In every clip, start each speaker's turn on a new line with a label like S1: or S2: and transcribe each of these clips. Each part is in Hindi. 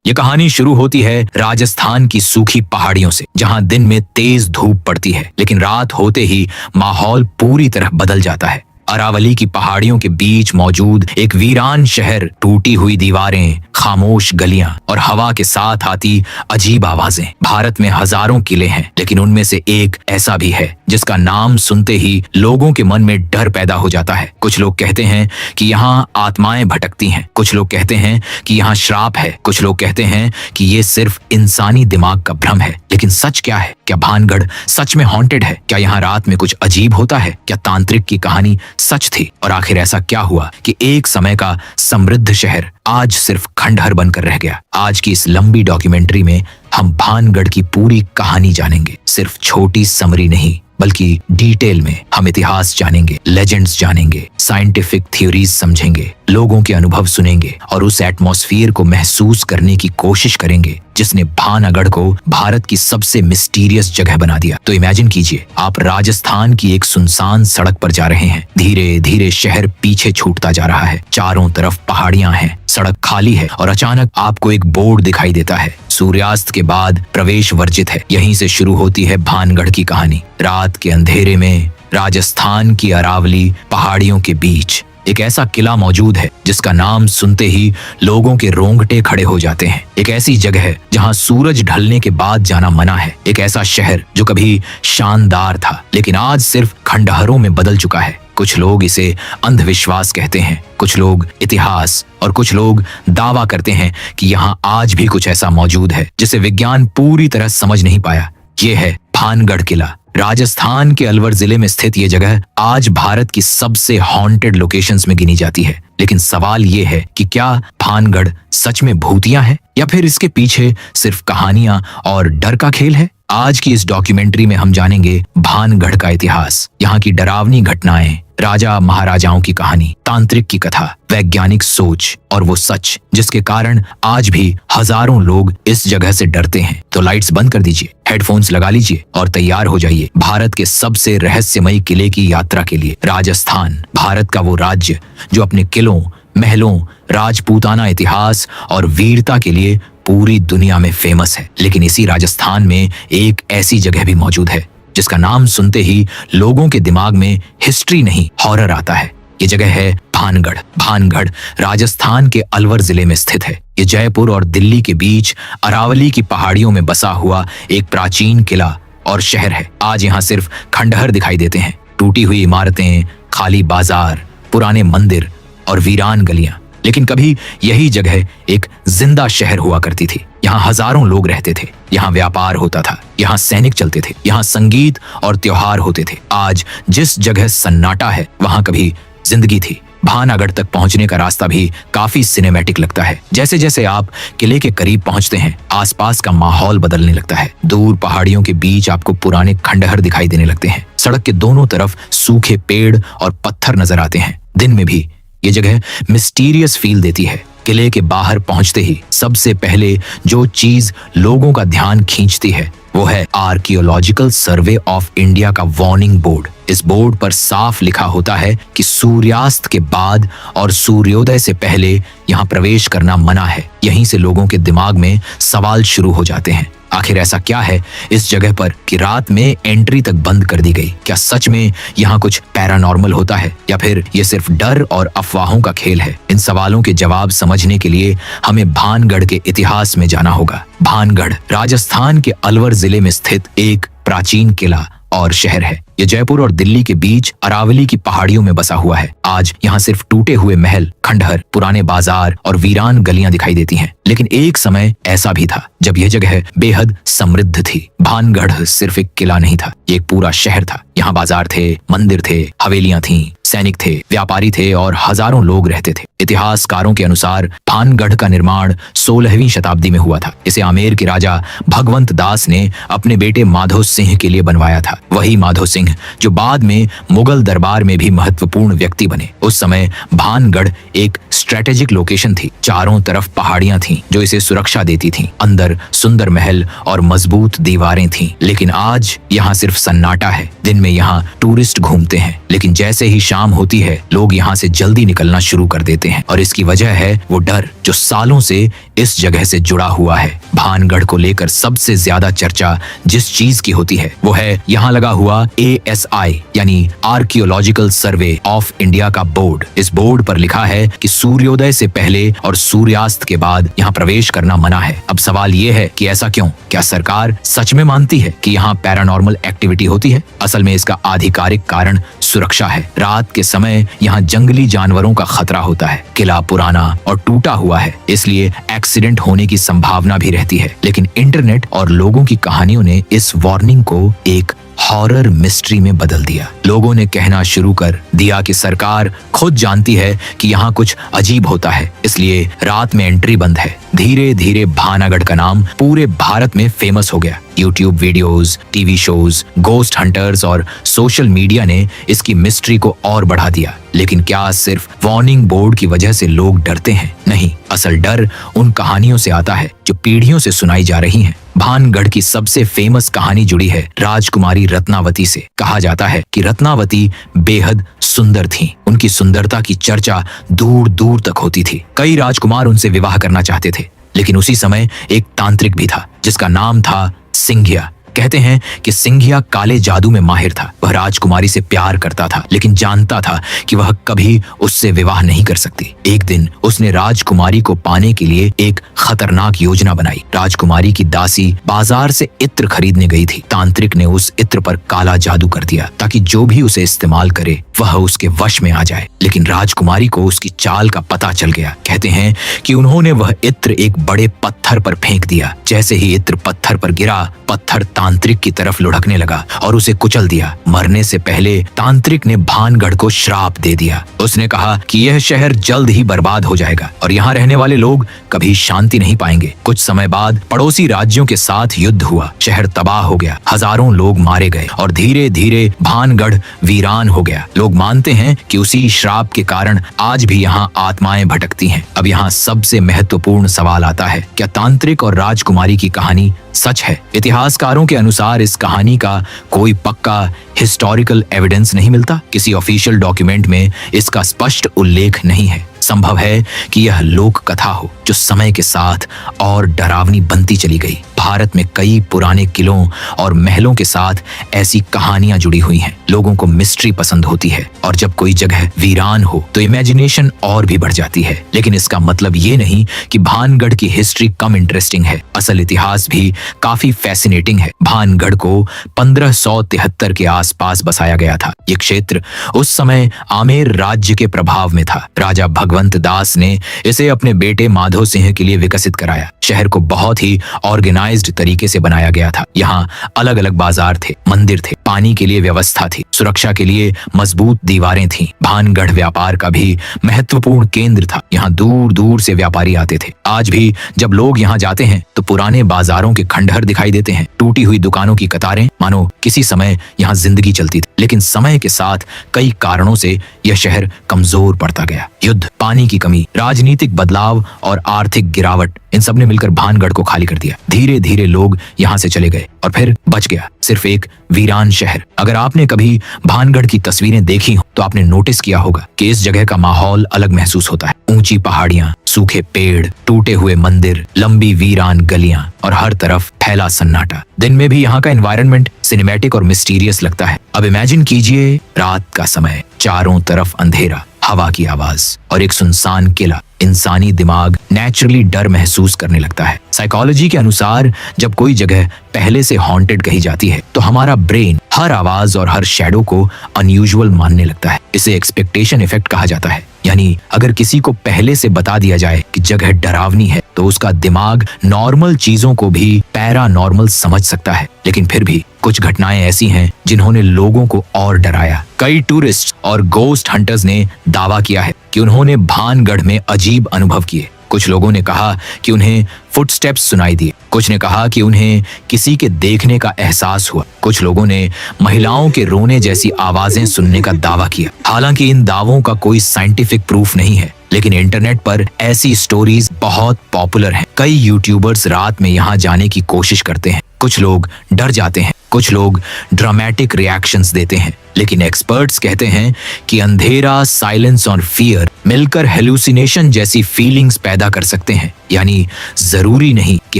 S1: ये कहानी शुरू होती है राजस्थान की सूखी पहाड़ियों से, जहां दिन में तेज धूप पड़ती है, लेकिन रात होते ही माहौल पूरी तरह बदल जाता है। अरावली की पहाड़ियों के बीच मौजूद एक वीरान शहर, टूटी हुई दीवारें, खामोश गलियां और हवा के साथ आती अजीब आवाजें। भारत में हजारों किले हैं, लेकिन उनमें से एक ऐसा भी है जिसका नाम सुनते ही लोगों के मन में डर पैदा हो जाता है। कुछ लोग कहते हैं कि यहाँ आत्माएं भटकती हैं, कुछ लोग कहते हैं कि यहाँ श्राप है, कुछ लोग कहते हैं कि ये सिर्फ इंसानी दिमाग का भ्रम है। लेकिन सच क्या है? क्या भानगढ़ सच में हॉन्टेड है? क्या यहाँ रात में कुछ अजीब होता है? क्या तांत्रिक की कहानी सच थी? और आखिर ऐसा क्या हुआ कि एक समय का समृद्ध शहर आज सिर्फ खंडहर बनकर रह गया? आज की इस लंबी डॉक्यूमेंट्री में हम भानगढ़ की पूरी कहानी जानेंगे। सिर्फ छोटी समरी नहीं, बल्कि डिटेल में हम इतिहास जानेंगे, लेजेंड्स जानेंगे, साइंटिफिक थ्योरीज समझेंगे, लोगों के अनुभव सुनेंगे और उस एटमॉस्फेयर को महसूस करने की कोशिश करेंगे जिसने भानगढ़ को भारत की सबसे मिस्टीरियस जगह बना दिया। तो इमेजिन कीजिए, आप राजस्थान की एक सुनसान सड़क पर जा रहे हैं। धीरे धीरे शहर पीछे छूटता जा रहा है, चारों तरफ पहाड़ियां हैं, सड़क खाली है और अचानक आपको एक बोर्ड दिखाई देता है, सूर्यास्त के बाद प्रवेश वर्जित है। यहीं से शुरू होती है भानगढ़ की कहानी। रात के अंधेरे में राजस्थान की अरावली पहाड़ियों के बीच एक ऐसा किला मौजूद है जिसका नाम सुनते ही लोगों के रोंगटे खड़े हो जाते हैं। एक ऐसी जगह है जहां सूरज ढलने के बाद जाना मना है। एक ऐसा शहर जो कभी शानदार था, लेकिन आज सिर्फ खंडहरों में बदल चुका है। कुछ लोग इसे अंधविश्वास कहते हैं, कुछ लोग इतिहास और कुछ लोग दावा करते हैं कि यहाँ आज भी कुछ ऐसा मौजूद है जिसे विज्ञान पूरी तरह समझ नहीं पाया। ये है भानगढ़ किला। राजस्थान के अलवर जिले में स्थित ये जगह आज भारत की सबसे हॉन्टेड लोकेशंस में गिनी जाती है। लेकिन सवाल ये है कि क्या भानगढ़ सच में भूतिया है या फिर इसके पीछे सिर्फ कहानियां और डर का खेल है? आज की इस डॉक्यूमेंट्री में हम जानेंगे भानगढ़ का इतिहास, यहाँ की डरावनी घटनाएं, राजा महाराजाओं की कहानी, तांत्रिक की कथा, वैज्ञानिक सोच और वो सच जिसके कारण आज भी हजारों लोग इस जगह से डरते हैं। तो लाइट्स बंद कर दीजिए, हेडफोन्स लगा लीजिए और तैयार हो जाइए भारत के सबसे रहस्यमयी किले की यात्रा के लिए। राजस्थान, भारत का वो राज्य जो अपने किलों, महलों, राजपूताना इतिहास और वीरता के लिए पूरी दुनिया में फेमस है। लेकिन इसी राजस्थान में एक ऐसी जगह भी मौजूद है जिसका नाम सुनते ही लोगों के दिमाग में हिस्ट्री नहीं, हॉरर आता है। ये जगह है भानगढ़। भानगढ़ राजस्थान के अलवर जिले में स्थित है। ये जयपुर और दिल्ली के बीच अरावली की पहाड़ियों में बसा हुआ एक प्राचीन किला और शहर है। आज यहाँ सिर्फ खंडहर दिखाई देते हैं, टूटी हुई इमारतें, खाली बाजार, पुराने मंदिर और वीरान गलियां। लेकिन कभी यही जगह एक जिंदा शहर हुआ करती थी। यहाँ हजारों लोग रहते थे, यहाँ व्यापार होता था, यहाँ सैनिक चलते थे, यहाँ संगीत और त्योहार होते थे। आज जिस जगह सन्नाटा है, वहाँ कभी जिंदगी थी। भानगढ़ तक पहुंचने का रास्ता भी काफी सिनेमैटिक लगता है। जैसे जैसे आप किले के करीब पहुंचते हैं, आसपास का माहौल बदलने लगता है। दूर पहाड़ियों के बीच आपको पुराने खंडहर दिखाई देने लगते हैं। सड़क के दोनों तरफ सूखे पेड़ और पत्थर नजर आते हैं। दिन में भी ये जगह मिस्टीरियस फील देती है। किले के बाहर पहुंचते ही सबसे पहले जो चीज लोगों का ध्यान खींचती है वो है आर्कियोलॉजिकल सर्वे ऑफ इंडिया का वार्निंग बोर्ड। इस बोर्ड पर साफ लिखा होता है कि सूर्यास्त के बाद और सूर्योदय से पहले यहाँ प्रवेश करना मना है। यहीं से लोगों के दिमाग में सवाल शुरू हो जाते हैं, आखिर ऐसा क्या है इस जगह पर कि रात में एंट्री तक बंद कर दी गई? क्या सच में यहाँ कुछ पैरानॉर्मल होता है या फिर ये सिर्फ डर और अफवाहों का खेल है? इन सवालों के जवाब समझने के लिए हमें भानगढ़ के इतिहास में जाना होगा। भानगढ़ राजस्थान के अलवर जिले में स्थित एक प्राचीन किला और शहर है। ये जयपुर और दिल्ली के बीच अरावली की पहाड़ियों में बसा हुआ है। आज यहाँ सिर्फ टूटे हुए महल, खंडहर, पुराने बाजार और वीरान गलियां दिखाई देती हैं। लेकिन एक समय ऐसा भी था जब यह जगह बेहद समृद्ध थी। भानगढ़ सिर्फ एक किला नहीं था, ये एक पूरा शहर था। यहाँ बाजार थे, मंदिर थे, हवेलियां थीं, सैनिक थे, व्यापारी थे और हजारों लोग रहते थे। इतिहासकारों के अनुसार भानगढ़ का निर्माण 16वीं शताब्दी में हुआ था। इसे आमेर के राजा भगवंत दास ने अपने बेटे माधो सिंह के लिए बनवाया था। वही माधो सिंह जो बाद में मुगल दरबार में भी महत्वपूर्ण व्यक्ति बने। उस समय भानगढ़ एक स्ट्रेटेजिक लोकेशन थी। चारों तरफ पहाड़ियां थीं जो इसे सुरक्षा देती थीं। अंदर सुंदर महल और मजबूत दीवारें थीं। लेकिन आज यहाँ सिर्फ सन्नाटा है। दिन में यहाँ टूरिस्ट घूमते हैं, लेकिन जैसे ही शाम होती है लोग यहाँ से जल्दी निकलना शुरू कर देते हैं। और इसकी वजह है वो डर जो सालों से इस जगह से जुड़ा हुआ है। भानगढ़ को लेकर सबसे ज्यादा चर्चा जिस चीज की होती है वो है यहाँ लगा हुआ ASI यानी आर्कियोलॉजिकल सर्वे ऑफ इंडिया का बोर्ड। इस बोर्ड पर लिखा है कि सूर्योदय से पहले और सूर्यास्त के बाद यहाँ प्रवेश करना मना है। अब सवाल ये है कि ऐसा क्यों? क्या सरकार सच में मानती है कि यहाँ पैरानॉर्मल एक्टिविटी होती है? असल में इसका आधिकारिक कारण सुरक्षा है। रात के समय यहाँ जंगली जानवरों का खतरा होता है। किला पुराना और टूटा हुआ है, इसलिए एक्सीडेंट होने की संभावना भी रहती है। लेकिन इंटरनेट और लोगों की कहानियों ने इस वार्निंग को एक हॉरर मिस्ट्री में बदल दिया। लोगों ने कहना शुरू कर दिया कि सरकार खुद जानती है कि यहाँ कुछ अजीब होता है, इसलिए रात में एंट्री बंद है। धीरे धीरे भानागढ़ का नाम पूरे भारत में फेमस हो गया। YouTube videos, TV shows, ghost hunters और सोशल मीडिया ने इसकी मिस्ट्री को और बढ़ा दिया। लेकिन क्या सिर्फ वार्निंग बोर्ड की वजह से लोग डरते हैं? नहीं, असल डर उन कहानियों से आता है जो पीढ़ियों से सुनाई जा रही हैं। भानगढ़ की सबसे फेमस कहानी जुड़ी है राजकुमारी रत्नावती से। कहा जाता है कि रत्नावती बेहद सुंदर थीं। उनकी सुंदरता की चर्चा दूर दूर तक होती थी। कई राजकुमार उनसे विवाह करना चाहते थे, लेकिन उसी समय एक तांत्रिक भी था जिसका नाम था सिंघिया। कहते हैं कि सिंघिया काले जादू में माहिर था। वह राजकुमारी से प्यार करता था, लेकिन जानता था कि वह कभी उससे विवाह नहीं कर सकती। एक दिन उसने राजकुमारी को पाने के लिए एक खतरनाक योजना बनाई। राजकुमारी की दासी बाजार से इत्र खरीदने गई थी। तांत्रिक ने उस इत्र पर काला जादू कर दिया ताकि जो भी उसे इस्तेमाल करे वह उसके वश में आ जाए। लेकिन राजकुमारी को उसकी चाल का पता चल गया। कहते हैं कि उन्होंने वह इत्र एक बड़े पत्थर पर फेंक दिया। जैसे ही इत्र पत्थर पर गिरा, पत्थर तांत्रिक की तरफ लुढ़कने लगा और उसे कुचल दिया। मरने से पहले तांत्रिक ने भानगढ़ को श्राप दे दिया। उसने कहा कि यह शहर जल्द ही बर्बाद हो जाएगा और यहाँ रहने वाले लोग कभी शांति नहीं पाएंगे। कुछ समय बाद पड़ोसी राज्यों के साथ युद्ध हुआ। शहर तबाह हो गया, हजारों लोग मारे गए और धीरे धीरे भानगढ़ वीरान हो गया। लोग मानते हैं कि उसी श्राप के कारण आज भी यहाँ आत्माएं भटकती हैं। अब यहाँ सबसे महत्वपूर्ण सवाल आता है, क्या तांत्रिक और राजकुमारी की कहानी सच है? इतिहासकारों के अनुसार इस कहानी का कोई पक्का हिस्टोरिकल एविडेंस नहीं मिलता। किसी ऑफिशियल डॉक्यूमेंट में इसका स्पष्ट उल्लेख नहीं है। संभव है कि यह लोक कथा हो जो समय के साथ और डरावनी बनती चली गई। भारत में कई पुराने किलों और महलों के साथ ऐसी कहानियां जुड़ी हुई हैं। लोगों को मिस्ट्री पसंद होती है और जब कोई जगह वीरान हो तो इमेजिनेशन और भी बढ़ जाती है। लेकिन इसका मतलब ये नहीं कि भानगढ़ की हिस्ट्री कम इंटरेस्टिंग है। असल इतिहास भी काफी फैसिनेटिंग है। भानगढ़ को 1573 के आसपास बसाया गया था। ये क्षेत्र उस समय आमेर राज्य के प्रभाव में था। राजा भगवंत दास ने इसे अपने बेटे माधो सिंह के लिए विकसित कराया। शहर को बहुत ही ऑर्गेनाइज्ड तरीके से बनाया गया था। यहाँ अलग अलग बाजार थे, मंदिर थे, पानी के लिए व्यवस्था थी, सुरक्षा के लिए मजबूत दीवारें थीं। भानगढ़ व्यापार का भी महत्वपूर्ण केंद्र था। यहाँ दूर दूर से व्यापारी आते थे। आज भी जब लोग यहाँ जाते हैं तो पुराने बाजारों के खंडहर दिखाई देते हैं, टूटी हुई दुकानों की कतारें, मानो किसी समय यहाँ जिंदगी चलती थी। लेकिन समय के साथ कई कारणों से यह शहर कमजोर पड़ता गया। युद्ध, पानी की कमी, राजनीतिक बदलाव और आर्थिक गिरावट, इन सब ने मिलकर भानगढ़ को खाली कर दिया। धीरे धीरे लोग यहाँ से चले गए और फिर बच गया सिर्फ एक वीरान शहर। अगर आपने कभी भानगढ़ की तस्वीरें देखी हो तो आपने नोटिस किया होगा कि इस जगह का माहौल अलग महसूस होता है। ऊंची पहाड़ियां, सूखे पेड़, टूटे हुए मंदिर, लंबी वीरान गलियां और हर तरफ फैला सन्नाटा। दिन में भी यहाँ का एनवायरनमेंट सिनेमैटिक और मिस्टीरियस लगता है। अब इमेजिन कीजिए रात का समय, चारों तरफ अंधेरा, हवा की आवाज और एक सुनसान किला। इंसानी दिमाग नेचुरली डर महसूस करने लगता है। साइकोलॉजी के अनुसार जब कोई जगह पहले से हॉन्टेड कही जाती है तो हमारा ब्रेन हर आवाज और हर शैडो को अनयूजुअल मानने लगता है। इसे एक्सपेक्टेशन इफेक्ट कहा जाता है। यानी अगर किसी को पहले से बता दिया जाए कि जगह डरावनी है तो उसका दिमाग नॉर्मल चीजों को भी पैरानॉर्मल समझ सकता है। लेकिन फिर भी कुछ घटनाएं ऐसी हैं जिन्होंने लोगों को और डराया। कई टूरिस्ट और गोस्ट हंटर्स ने दावा किया है कि उन्होंने भानगढ़ में अजीब अनुभव किए। कुछ लोगों ने कहा कि उन्हें फुटस्टेप्स सुनाई दिए, कुछ ने कहा कि उन्हें किसी के देखने का एहसास हुआ, कुछ लोगों ने महिलाओं के रोने जैसी आवाजें सुनने का दावा किया। हालांकि इन दावों का कोई साइंटिफिक प्रूफ नहीं है, लेकिन इंटरनेट पर ऐसी स्टोरीज बहुत पॉपुलर हैं। कई यूट्यूबर्स रात में यहाँ जाने की कोशिश करते हैं। कुछ लोग डर जाते हैं, कुछ लोग ड्रामेटिक रिएक्शंस देते हैं, लेकिन एक्सपर्ट्स कहते हैं कि अंधेरा, साइलेंस और फियर मिलकर हेलुसिनेशन जैसी फीलिंग्स पैदा कर सकते हैं। यानी जरूरी नहीं कि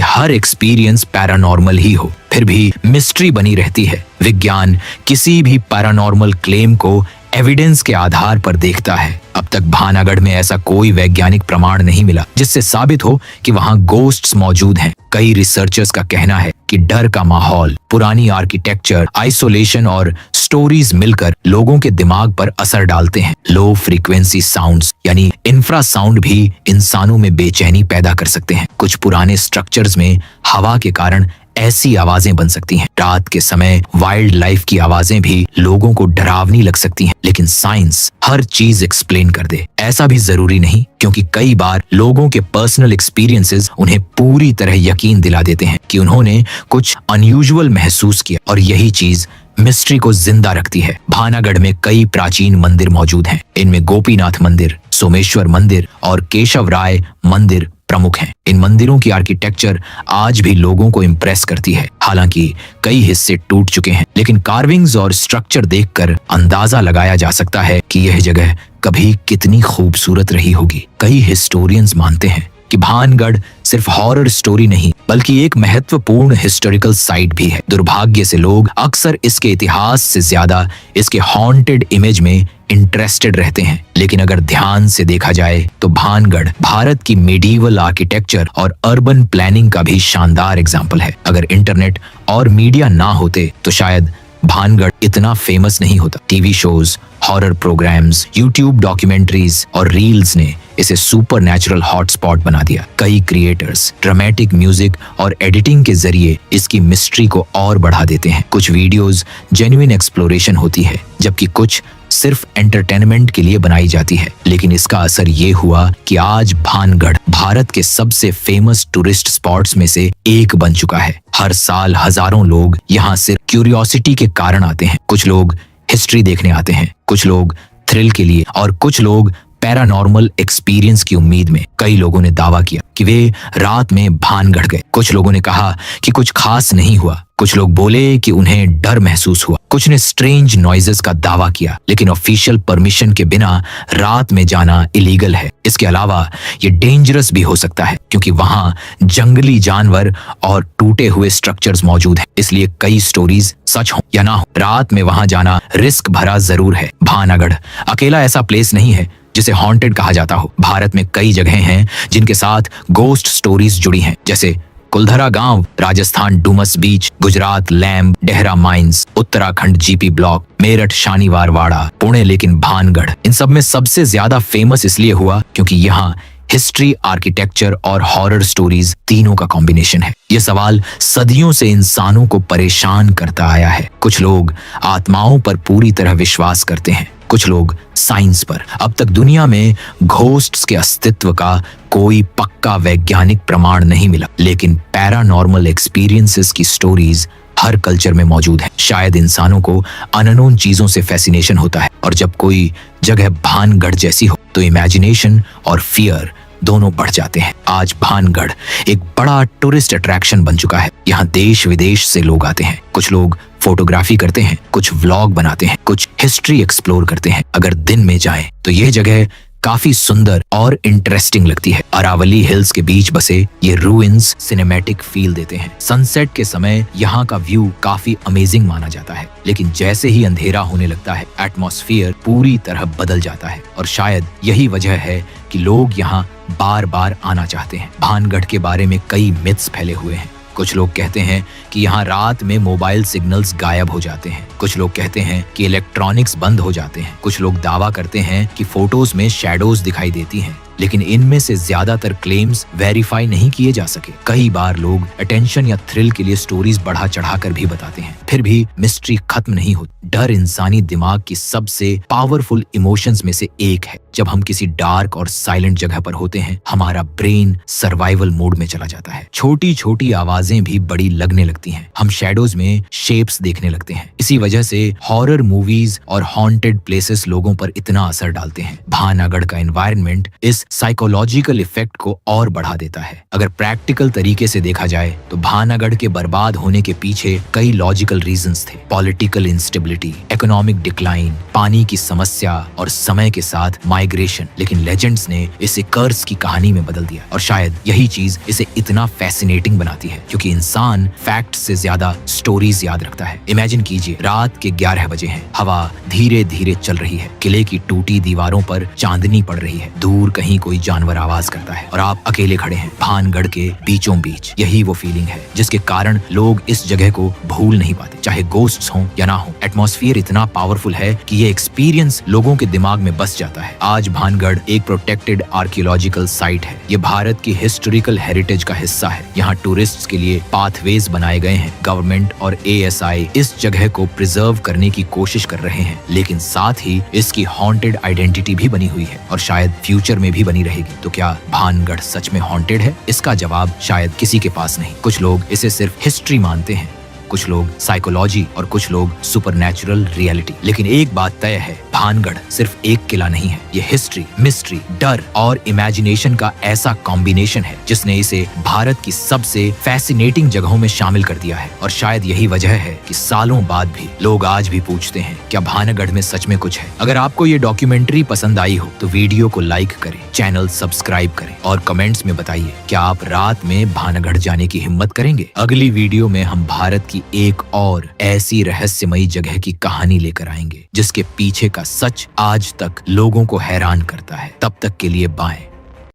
S1: हर एक्सपीरियंस पैरानॉर्मल ही हो, फिर भी मिस्ट्री बनी रहती है। विज्ञान किसी भी पैरानॉर्मल क्लेम को एविडेंस के आधार पर देखता है। अब तक भानागढ़ में ऐसा कोई वैज्ञानिक प्रमाण नहीं मिला जिससे साबित हो कि वहां गोस्ट्स मौजूद हैं। कई रिसर्चर्स का कहना है कि डर का माहौल, पुरानी आर्किटेक्चर, आइसोलेशन और स्टोरीज मिलकर लोगों के दिमाग पर असर डालते हैं। लो फ्रीक्वेंसी साउंड्स यानी इंफ्रासाउंड भी इंसानों में बेचैनी पैदा कर सकते हैं। कुछ पुराने स्ट्रक्चर्स में हवा के कारण ऐसी आवाजें बन सकती हैं। रात के समय वाइल्ड लाइफ की आवाजें भी लोगों को डरावनी लग सकती हैं, लेकिन साइंस हर चीज एक्सप्लेन कर दे ऐसा भी जरूरी नहीं, क्योंकि कई बार लोगों के पर्सनल एक्सपीरियंसेस उन्हें पूरी तरह यकीन दिला देते हैं कि उन्होंने कुछ अनयूजुअल महसूस किया, और यही चीज मिस्ट्री को जिंदा रखती है। भानागढ़ में कई प्राचीन मंदिर मौजूद हैं। इनमें गोपीनाथ मंदिर, सोमेश्वर मंदिर और केशव राय मंदिर प्रमुख हैं। इन मंदिरों की आर्किटेक्चर आज भी लोगों को इम्प्रेस करती है। हालांकि कई हिस्से टूट चुके हैं, लेकिन कार्विंग्स और स्ट्रक्चर देखकर अंदाजा लगाया जा सकता है कि यह जगह कभी कितनी खूबसूरत रही होगी। कई हिस्टोरियंस मानते हैं कि भानगढ़ सिर्फ हॉरर स्टोरी नहीं बल्कि एक महत्वपूर्ण हिस्टोरिकल साइट भी है। दुर्भाग्य से लोग अक्सर इसके इतिहास से ज्यादा इसके हॉन्टेड इमेज में इंटरेस्टेड रहते हैं, लेकिन अगर ध्यान से देखा जाए तो भानगढ़ भारत की मेडिवल आर्किटेक्चर और अर्बन प्लानिंग का भी शानदार एग्जाम्पल है। अगर इंटरनेट और मीडिया ना होते तो शायद भानगढ़ इतना फेमस नहीं होता। TV shows, horror programmes, YouTube documentaries और रील्स ने इसे सुपरनैचुरल हॉटस्पॉट बना दिया। कई क्रिएटर्स ड्रामेटिक म्यूजिक और एडिटिंग के जरिए इसकी मिस्ट्री को और बढ़ा देते हैं। कुछ वीडियोस जेन्युइन एक्सप्लोरेशन होती है, जबकि कुछ सिर्फ एंटरटेनमेंट के लिए बनाई जाती है। लेकिन इसका असर ये हुआ कि आज भानगढ़ भारत के सबसे फेमस टूरिस्ट स्पॉट्स में से एक बन चुका है। हर साल हजारों लोग यहाँ सिर्फ क्यूरियोसिटी के कारण आते हैं। कुछ लोग हिस्ट्री देखने आते हैं, कुछ लोग थ्रिल के लिए और कुछ लोग पैरानॉर्मल एक्सपीरियंस की उम्मीद में। कई लोगों ने दावा किया कि वे रात में भानगढ़ गए। कुछ लोगों ने कहा कि कुछ खास नहीं हुआ। कुछ लोग बोले कि उन्हें डर महसूस हुआ। कुछ ने स्ट्रेंज नॉइजेस का दावा किया, लेकिन ऑफिशियल परमिशन के बिना रात में जाना इलीगल है। इसके अलावा ये डेंजरस भी हो सकता है, क्योंकि वहां जंगली जानवर और टूटे हुए स्ट्रक्चर्स मौजूद हैं। इसलिए कई स्टोरीज सच हो या ना हो, रात में वहां जाना रिस्क भरा जरूर है। भानागढ़ अकेला ऐसा प्लेस नहीं है जिसे हॉन्टेड कहा जाता हो। भारत में कई जगहें हैं जिनके साथ गोस्ट स्टोरीज जुड़ी हैं, जैसे कुलधरा गांव, Rajasthan Dumas beach, Gujarat Lambi Dehar mines, Uttarakhand GP block, Meerut Shaniwar Wada, Pune लेकिन भानगढ़ इन सब में सबसे ज्यादा फेमस इसलिए हुआ क्योंकि यहाँ हिस्ट्री, आर्किटेक्चर और हॉरर स्टोरीज तीनों का कॉम्बिनेशन है। ये सवाल सदियों से इंसानों को परेशान करता आया है। कुछ लोग आत्माओं पर पूरी तरह विश्वास करते हैं, कुछ लोग साइंस पर। अब तक दुनिया में घोस्ट्स के अस्तित्व का कोई पक्का वैज्ञानिक प्रमाण नहीं मिला, लेकिन पैरानॉर्मल एक्सपीरियंसेस की स्टोरीज हर कल्चर में मौजूद है। शायद इंसानों को अननोन चीजों से फैसिनेशन होता है, और जब कोई जगह भानगढ़ जैसी हो तो इमेजिनेशन और फियर दोनों बढ़ जाते हैं। आज भानगढ़ एक बड़ा टूरिस्ट अट्रैक्शन बन चुका है। यहाँ देश विदेश से लोग आते हैं। कुछ लोग फोटोग्राफी करते हैं, कुछ व्लॉग बनाते हैं, कुछ हिस्ट्री एक्सप्लोर करते हैं। अगर दिन में जाएं तो यह जगह काफी सुंदर और इंटरेस्टिंग लगती है। अरावली हिल्स के बीच बसे ये रूइंस सिनेमैटिक फील देते हैं। सनसेट के समय यहाँ का व्यू काफी अमेजिंग माना जाता है, लेकिन जैसे ही अंधेरा होने लगता है एटमॉस्फेयर पूरी तरह बदल जाता है, और शायद यही वजह है कि लोग यहाँ बार बार आना चाहते हैं। भानगढ़ के बारे में कई मिथ्स फैले हुए हैं। कुछ लोग कहते हैं कि यहाँ रात में मोबाइल सिग्नल्स गायब हो जाते हैं। कुछ लोग कहते हैं कि इलेक्ट्रॉनिक्स बंद हो जाते हैं। कुछ लोग दावा करते हैं कि फोटोज में शैडोज दिखाई देती हैं, लेकिन इनमें से ज्यादातर क्लेम्स वेरीफाई नहीं किए जा सके। कई बार लोग अटेंशन या थ्रिल के लिए स्टोरीज बढ़ा चढ़ाकर भी बताते हैं, फिर भी मिस्ट्री खत्म नहीं होती। डर इंसानी दिमाग की सबसे पावरफुल इमोशंस में से एक है। जब हम किसी डार्क और साइलेंट जगह पर होते हैं, हमारा ब्रेन सर्वाइवल मोड में चला जाता है। छोटी छोटी आवाजें भी बड़ी लगने लगती हैं। हम शैडोज में शेप्स देखने लगते हैं। इसी वजह से हॉरर मूवीज और हॉन्टेड प्लेसेस लोगों पर इतना असर डालते हैं। भानागढ़ का एनवायरनमेंट इस साइकोलॉजिकल इफेक्ट को और बढ़ा देता है। अगर प्रैक्टिकल तरीके से देखा जाए तो भानागढ़ के बर्बाद होने के पीछे कई लॉजिकल रीजंस थे। पॉलिटिकल इंस्टेबिलिटी, इकोनॉमिक डिक्लाइन, पानी की समस्या और समय के साथ माइग्रेशन। लेकिन लेजेंड्स ने इसे कर्स की कहानी में बदल दिया और शायद यही चीज इसे इतना फैसिनेटिंग बनाती है, क्योंकि इंसान फैक्ट से ज्यादा स्टोरीज याद रखता है। इमेजिन कीजिए, रात के 11 बजे हैं, हवा धीरे धीरे चल रही है, किले की टूटी दीवारों पर चांदनी पड़ रही है, दूर कहीं कोई जानवर आवाज करता है और आप अकेले खड़े हैं भानगढ़ के बीचों बीच। यही वो फीलिंग है जिसके कारण लोग इस जगह को भूल नहीं पाते, चाहे गोस्ट्स हों या ना हो। एटमॉस्फेयर इतना पावरफुल है कि ये एक्सपीरियंस लोगों के दिमाग में बस जाता है। आज भानगढ़ एक प्रोटेक्टेड आर्कियोलॉजिकल साइट है। ये भारत की हिस्टोरिकल हेरिटेज का हिस्सा है। यहाँ टूरिस्ट्स के लिए पाथवेज बनाए गए हैं। गवर्नमेंट और ASI इस जगह को प्रिजर्व करने की कोशिश कर रहे हैं, लेकिन साथ ही इसकी हॉन्टेड आइडेंटिटी भी बनी हुई है और शायद फ्यूचर में भी बनी रहेगी। तो क्या भानगढ़ सच में हॉन्टेड है? इसका जवाब शायद किसी के पास नहीं। कुछ लोग इसे सिर्फ हिस्ट्री मानते हैं, कुछ लोग साइकोलॉजी और कुछ लोग सुपरनैचुरल रियलिटी। लेकिन एक बात तय है, भानगढ़ सिर्फ एक किला नहीं है। ये हिस्ट्री, मिस्ट्री, डर और इमेजिनेशन का ऐसा कॉम्बिनेशन है जिसने इसे भारत की सबसे फैसिनेटिंग जगहों में शामिल कर दिया है। और शायद यही वजह है कि सालों बाद भी लोग आज भी पूछते हैं, क्या भानगढ़ में सच में कुछ है? अगर आपको ये डॉक्यूमेंट्री पसंद आई हो तो वीडियो को लाइक करें, चैनल सब्सक्राइब करें और कमेंट्स में बताइए, क्या आप रात में भानगढ़ जाने की हिम्मत करेंगे? अगली वीडियो में हम भारत की एक और ऐसी रहस्यमयी जगह की कहानी लेकर आएंगे जिसके पीछे का सच आज तक लोगों को हैरान करता है। तब तक के लिए बाय।